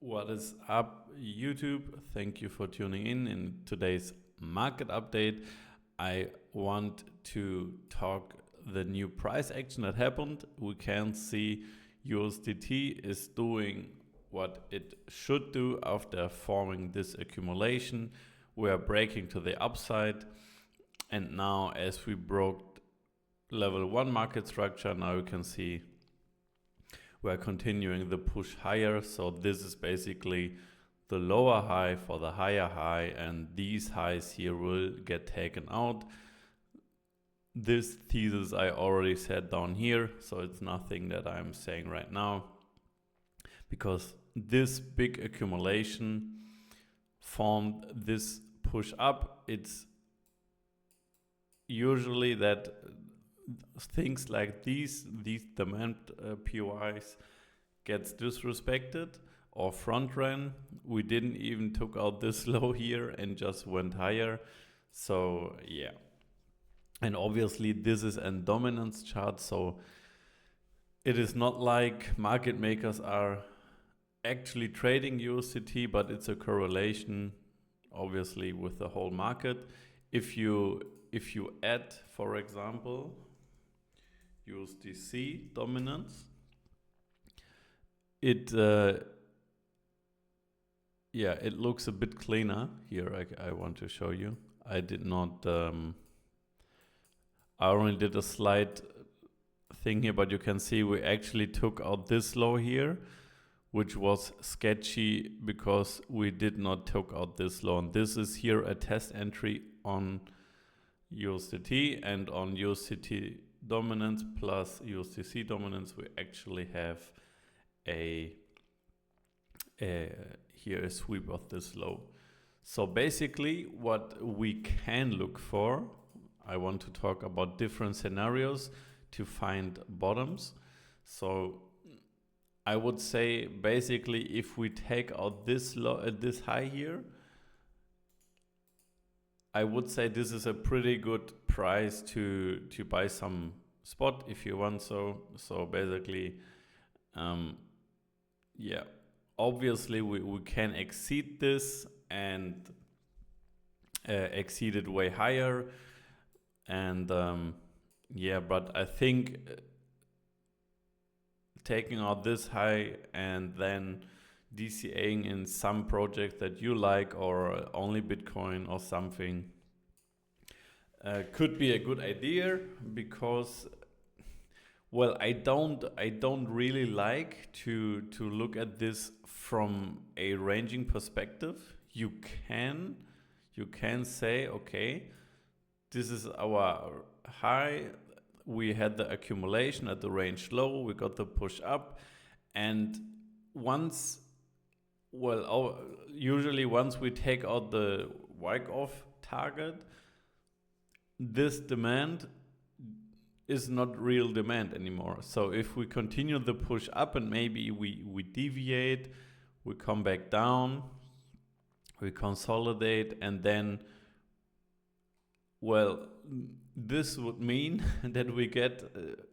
What is up, YouTube? Thank you for tuning in. In today's market update, I want to talk the new price action that happened. We can see USDT is doing what it should do after forming this accumulation. We are breaking to the upside, and now as we broke level 1 market structure, now you can see we're continuing the push higher. So this is basically the lower high for the higher high, and these highs here will get taken out. This thesis I already said down here, so it's nothing that I'm saying right now, because this big accumulation formed this push up. It's usually that things like these demand POIs gets disrespected or front ran. We didn't even took out this low here and just went higher. So yeah, and obviously this is a dominance chart, so it is not like market makers are actually trading USDT, but it's a correlation obviously with the whole market. If you add, for example, USDC dominance, it looks a bit cleaner here. I want to show you. I did not I only did a slight thing here, but you can see we actually took out this low here, which was sketchy because we did not took out this low, and this is here a test entry on USDT, and on USDT dominance plus USDC dominance we actually have here a sweep of this low. So basically what we can look for, I want to talk about different scenarios to find bottoms. So I would say basically if we take out this low, this high here, I would say this is a pretty good price to buy some spot if you want. So basically, yeah, obviously we can exceed this and exceed it way higher, and yeah, but I think taking out this high and then DCAing in some project that you like, or only Bitcoin or something, could be a good idea, because well, I don't really like to look at this from a ranging perspective. You can say, okay, this is our high, we had the accumulation at the range low, we got the push up, and usually once we take out the wipe-off target, this demand is not real demand anymore. So if we continue the push up and maybe we deviate, we come back down, we consolidate, and then, well, this would mean that we get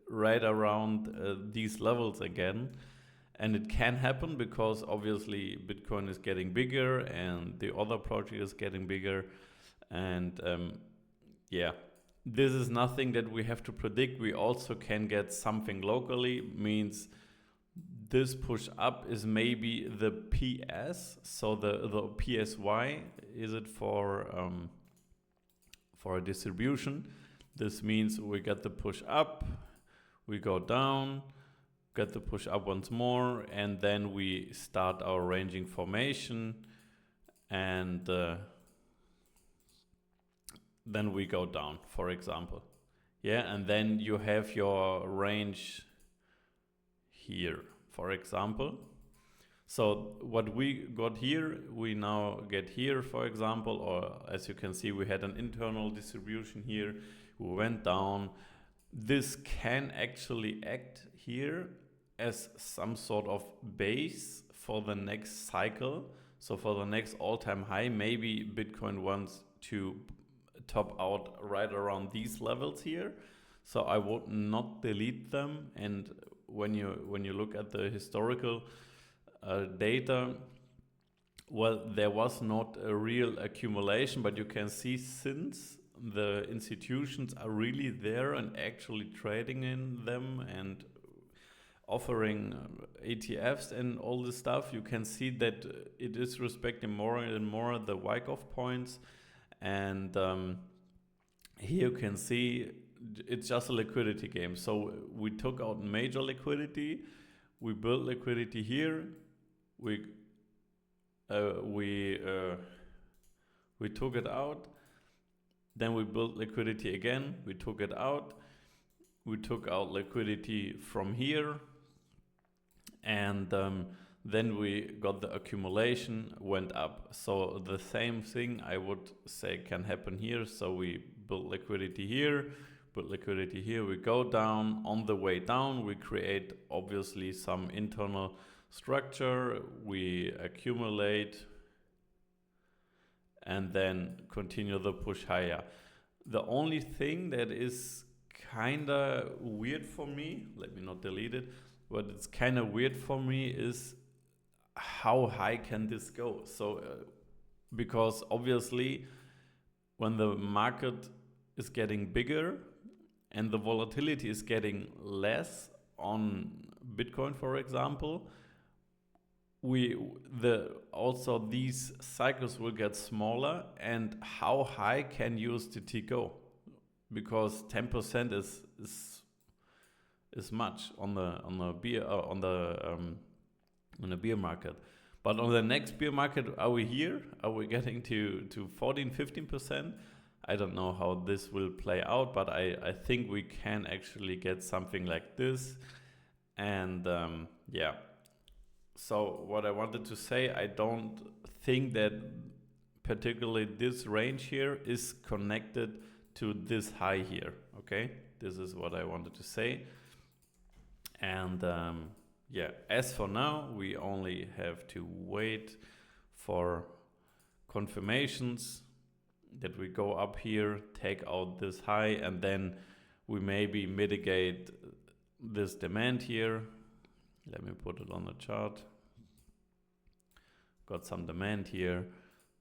right around these levels again. And it can happen because obviously Bitcoin is getting bigger and the other project is getting bigger. And yeah, this is nothing that we have to predict. We also can get something locally, means this push up is maybe the PS. So the PSY is it for a distribution. This means we get the push up, we go down, get the push up once more, and then we start our ranging formation, and then we go down, for example. Yeah, and then you have your range here, for example. So what we got here, we now get here, for example, or as you can see, we had an internal distribution here, we went down. This can actually act here as some sort of base for the next cycle. So for the next all-time high, maybe Bitcoin wants to top out right around these levels here. So I would not delete them. And when you look at the historical data, Well, there was not a real accumulation, but you can see since the institutions are really there and actually trading in them and offering ETFs and all this stuff, you can see that it is respecting more and more the Wyckoff points. And here you can see it's just a liquidity game. So we took out major liquidity, we built liquidity here, we took it out, then we built liquidity again, we took it out, we took out liquidity from here, and then we got the accumulation went up. So the same thing I would say can happen here. So we build liquidity here, put liquidity here, we go down. On the way down, we create obviously some internal structure, we accumulate, and then continue the push higher. The only thing that is kind of weird for me, let me not delete it, but it's kind of weird for me is how high can this go? So because obviously when the market is getting bigger and the volatility is getting less on Bitcoin, for example, also these cycles will get smaller. And how high can USDT go? Because 10% is much on the beer market. But on the next beer market, are we here? Are we getting to 14-15%? I don't know how this will play out, but I think we can actually get something like this. And yeah. So what I wanted to say, I don't think that particularly this range here is connected to this high here. Okay, this is what I wanted to say. And yeah, as for now, we only have to wait for confirmations that we go up here, take out this high, and then we maybe mitigate this demand here. Let me put it on the chart. Got some demand here.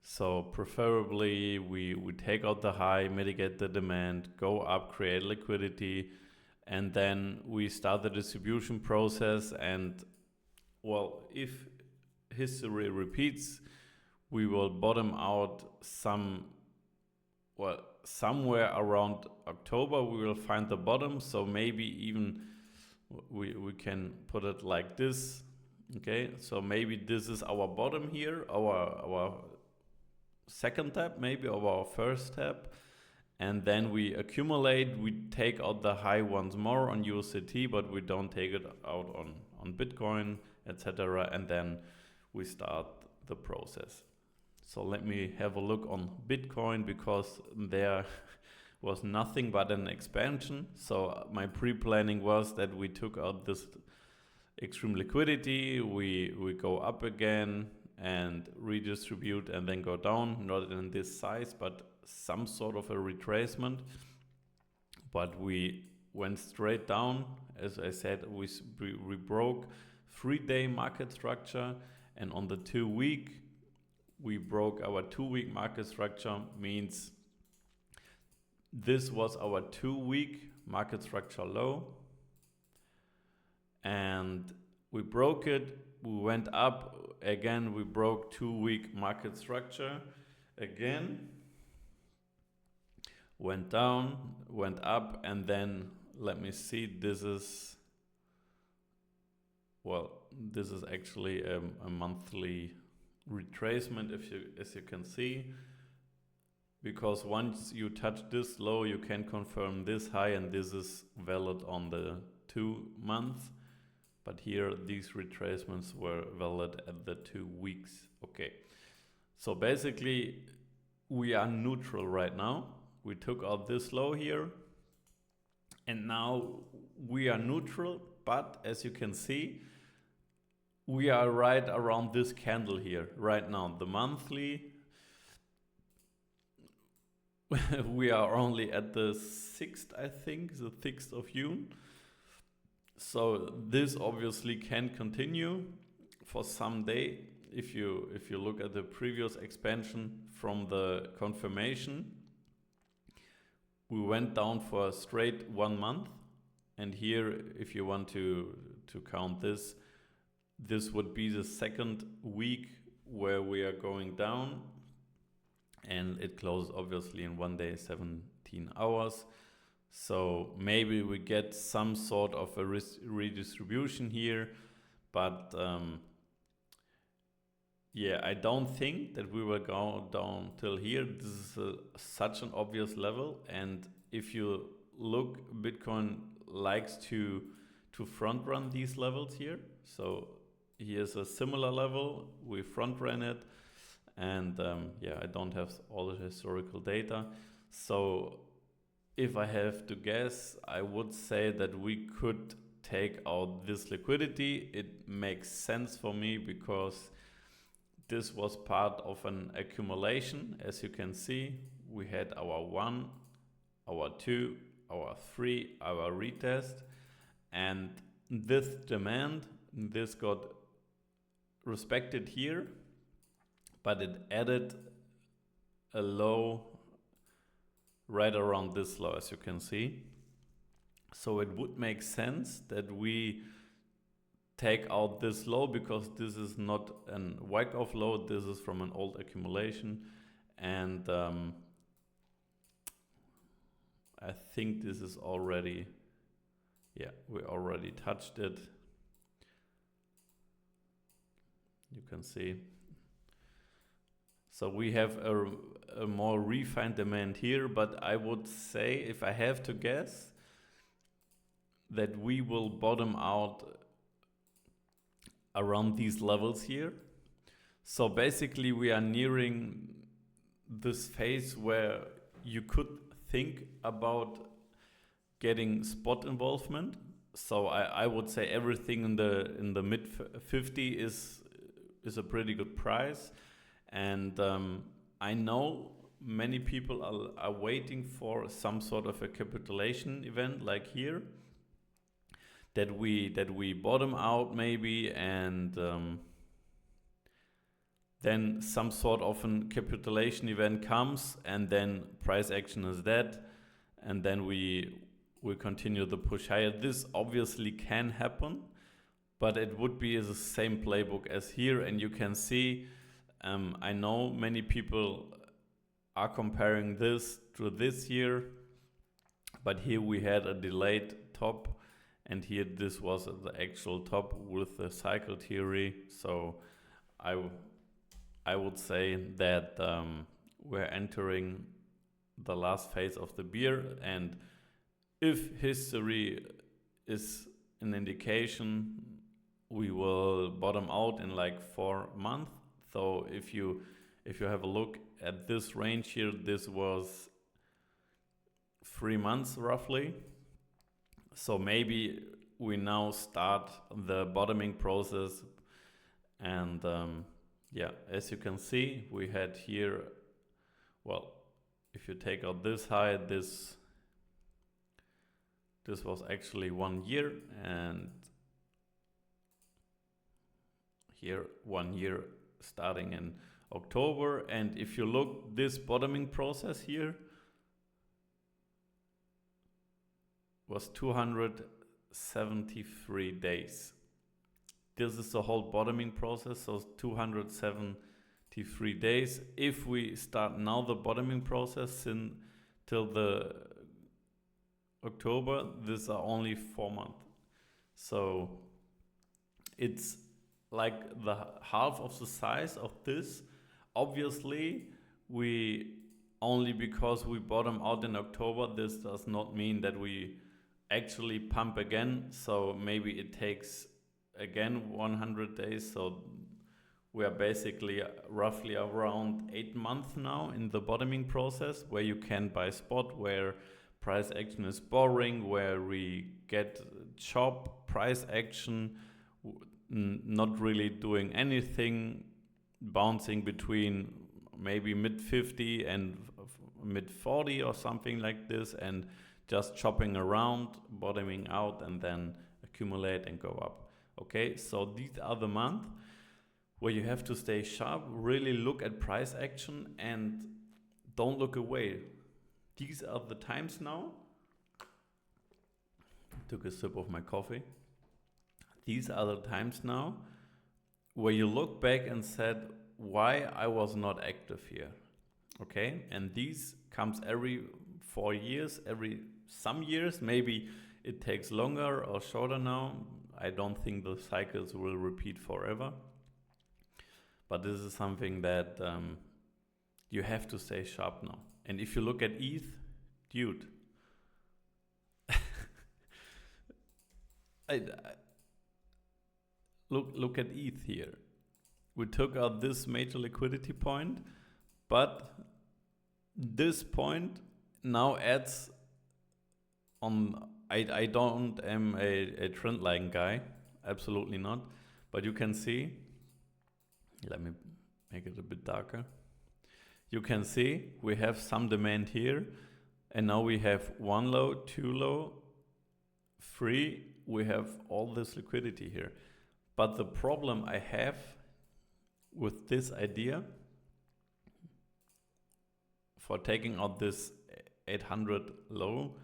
So preferably we take out the high, mitigate the demand, go up, create liquidity, and then we start the distribution process. And well, if history repeats, we will bottom out somewhere around October we will find the bottom. So maybe even we can put it like this. Okay, so maybe this is our bottom here, our second step, maybe our first step, and then we accumulate, we take out the high once more on USDT, but we don't take it out on Bitcoin, etc., and then we start the process. So let me have a look on Bitcoin, because there was nothing but an expansion. So my pre-planning was that we took out this extreme liquidity, we go up again and redistribute and then go down, not in this size, but some sort of a retracement. But we went straight down. As I said, we broke 3-day market structure, and on the 2-week we broke our 2-week market structure. Means this was our 2-week market structure low, and we broke it, we went up again, we broke 2-week market structure again, went down, went up, and then let me see, this is actually a monthly retracement, as you can see, because once you touch this low you can confirm this high, and this is valid on the 2 months. But here, these retracements were valid at the 2 weeks. Okay, so basically, we are neutral right now. We took out this low here, and now we are neutral. But as you can see, we are right around this candle here right now. The monthly, we are only at the 6th, I think, the 6th of June. So this obviously can continue for some day. if you look at the previous expansion from the confirmation, we went down for a straight 1 month, and here, if you want to count this, this would be the second week where we are going down, and it closed obviously in 1 day, 17 hours. So maybe we get some sort of a redistribution here, but yeah, I don't think that we will go down till here. This is such an obvious level, and if you look, Bitcoin likes to front run these levels here. So here's a similar level, we front ran it, and yeah, I don't have all the historical data. So if I have to guess, I would say that we could take out this liquidity. It makes sense for me because this was part of an accumulation. As you can see, we had our 1, our 2, our 3, our retest, and this demand, this got respected here, but it added a low right around this low, as you can see. So it would make sense that we take out this low, because this is not an whack-off low, this is from an old accumulation, and I think this is already, yeah, we already touched it. You can see. So we have a more refined demand here, but I would say, if I have to guess, that we will bottom out around these levels here. So basically we are nearing this phase where you could think about getting spot involvement. So I would say everything in the mid 50 is a pretty good price, and I know many people are waiting for some sort of a capitulation event like here, that we bottom out maybe, and then some sort of a capitulation event comes, and then price action is dead, and then we continue the push higher. This obviously can happen, but it would be the same playbook as here, and you can see, I know many people are comparing this to this year, but here we had a delayed top, and here this was the actual top with the cycle theory. So I would say that we're entering the last phase of the bear, and if history is an indication, we will bottom out in like 4 months. So if you have a look at this range here, this was 3 months roughly. So maybe we now start the bottoming process, and yeah, as you can see, we had here, well, if you take out this high, this was actually 1 year, and here 1 year starting in October. And if you look, this bottoming process here was 273 days. This is the whole bottoming process, so 273 days. If we start now the bottoming process till the October, these are only 4 months. So it's like the half of the size of this. Obviously, we only because we bottom out in October, this does not mean that we actually pump again. So maybe it takes again 100 days. So we are basically roughly around 8 months now in the bottoming process, where you can buy spot, where price action is boring, where we get chop price action, not really doing anything, bouncing between maybe mid 50 and mid 40 or something like this, and just chopping around, bottoming out, and then accumulate and go up. Okay, so these are the months. where you have to stay sharp, really look at price action and don't look away. These are the times now. Took a sip of my coffee. These are the times now where you look back and said, why I was not active here. Okay, and these comes every 4 years, some years, maybe it takes longer or shorter now. I don't think the cycles will repeat forever. But this is something that you have to stay sharp now. And if you look at ETH, dude, look at ETH here. We took out this major liquidity point, but this point now adds on. I don't am a trend line guy, absolutely not. But you can see, let me make it a bit darker. You can see we have some demand here, and now we have 1 low, 2 low, 3. We have all this liquidity here. But the problem I have with this idea for taking out this 800 low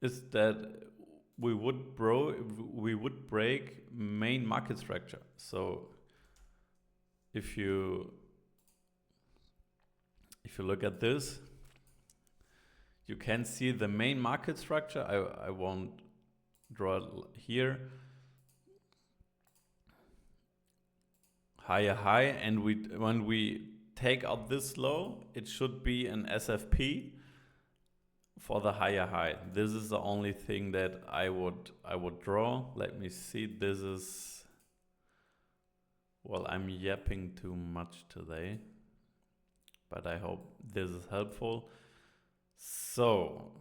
is that we would break main market structure. So if you look at this, you can see the main market structure. I won't draw it here. Higher high, and when we take out this low, it should be an SFP for the higher high. This is the only thing that I would draw. Let me see. This is, well, I'm yapping too much today, but I hope this is helpful. So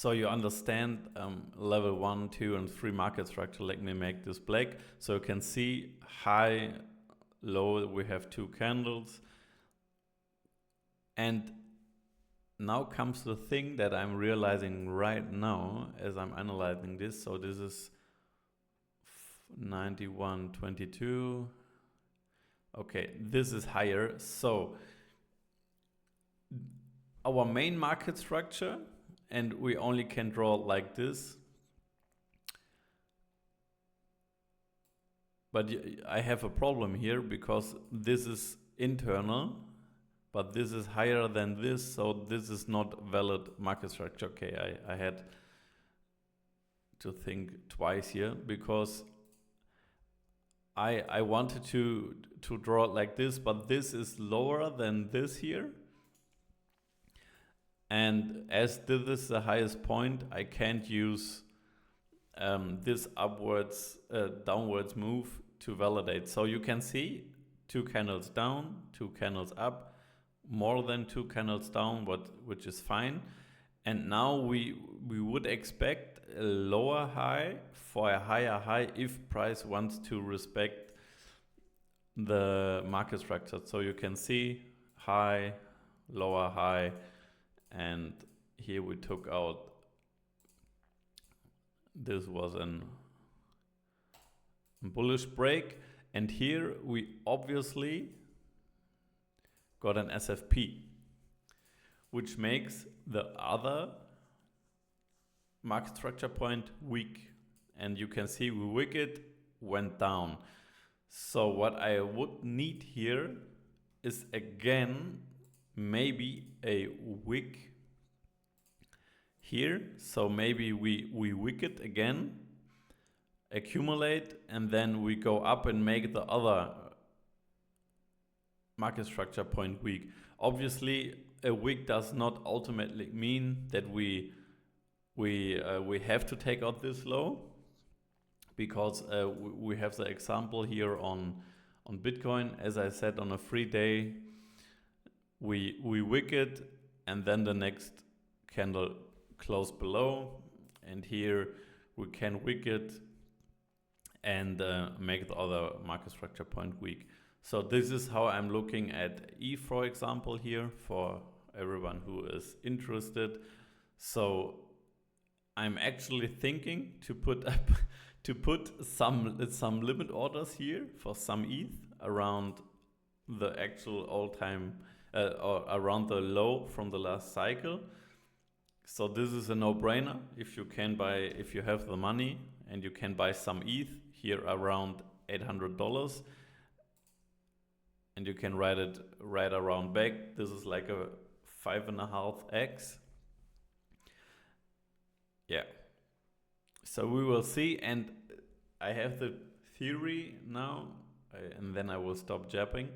you understand level 1, 2, and 3 market structure. Let me make this black so you can see high, low. We have 2 candles, and now comes the thing that I'm realizing right now as I'm analyzing this. So this is 91.22. Okay, this is higher. So our main market structure, and we only can draw like this. But I have a problem here because this is internal, but this is higher than this, so this is not valid market structure. Okay, I had to think twice here because I wanted to draw it like this, but this is lower than this here. And as this is the highest point, I can't use this downwards move to validate. So you can see 2 candles down, 2 candles up, more than 2 candles down, which is fine. And now we would expect a lower high for a higher high if price wants to respect the market structure. So you can see high, lower high, and here we took out, this was a bullish break, and here we obviously got an SFP, which makes the other market structure point weak. And you can see we wicket went down. So what I would need here is again maybe a wick here. So maybe we wicket again, accumulate, and then we go up and make the other market structure point weak. Obviously, a wick does not ultimately mean that we have to take out this low, because we have the example here on Bitcoin. As I said, on a free day, we wicket, and then the next candle close below, and here we can wicket and make the other market structure point weak. So this is how I'm looking at E, for example, here for everyone who is interested. So I'm actually thinking to put up to put some limit orders here for some ETH around the actual all-time or around the low from the last cycle. So this is a no-brainer. If you have the money and you can buy some ETH here around $800, and you can write it right around back. This is like a 5.5x. Yeah. So we will see, and I have the theory now, and then I will stop jabbing.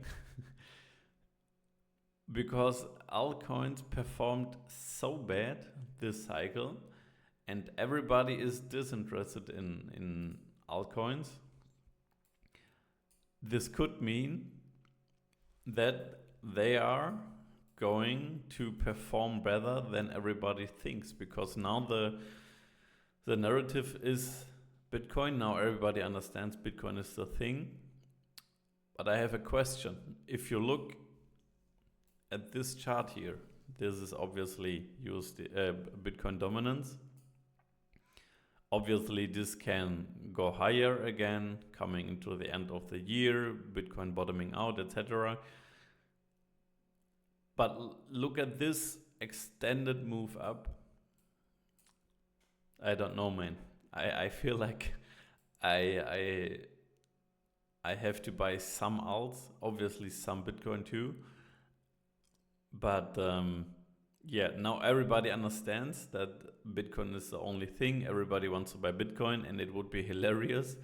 Because altcoins performed so bad this cycle, and everybody is disinterested in altcoins. This could mean that they are going to perform better than everybody thinks, because now the narrative is Bitcoin. Now everybody understands Bitcoin is the thing. But I have a question. If you look at this chart here, this is obviously Bitcoin dominance. Obviously this can go higher again, coming into the end of the year, Bitcoin bottoming out, etc. But look at this extended move up. I don't know, man. I feel like I have to buy some alts, obviously some Bitcoin too. But yeah, now everybody understands that Bitcoin is the only thing. Everybody wants to buy Bitcoin, and it would be hilarious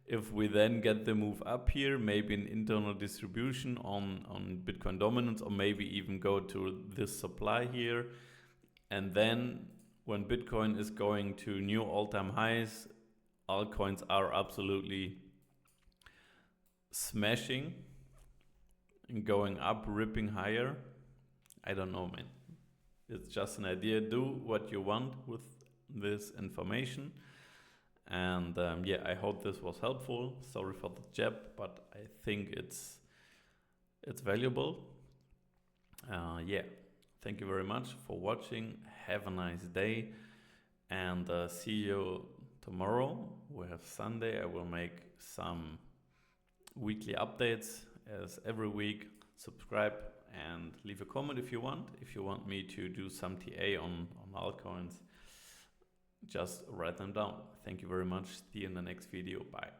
if we then get the move up here, maybe an internal distribution on Bitcoin dominance, or maybe even go to this supply here. And then when Bitcoin is going to new all-time highs, altcoins are absolutely smashing and going up, ripping higher. I don't know, man. It's just an idea. Do what you want with this information. And yeah, I hope this was helpful. Sorry for the jab, but I think it's valuable. Yeah, thank you very much for watching. Have a nice day, and see you tomorrow. We have Sunday. I will make some weekly updates as every week. Subscribe and leave a comment if you want. If you want me to do some TA on altcoins, just write them down. Thank you very much. See you in the next video. Bye.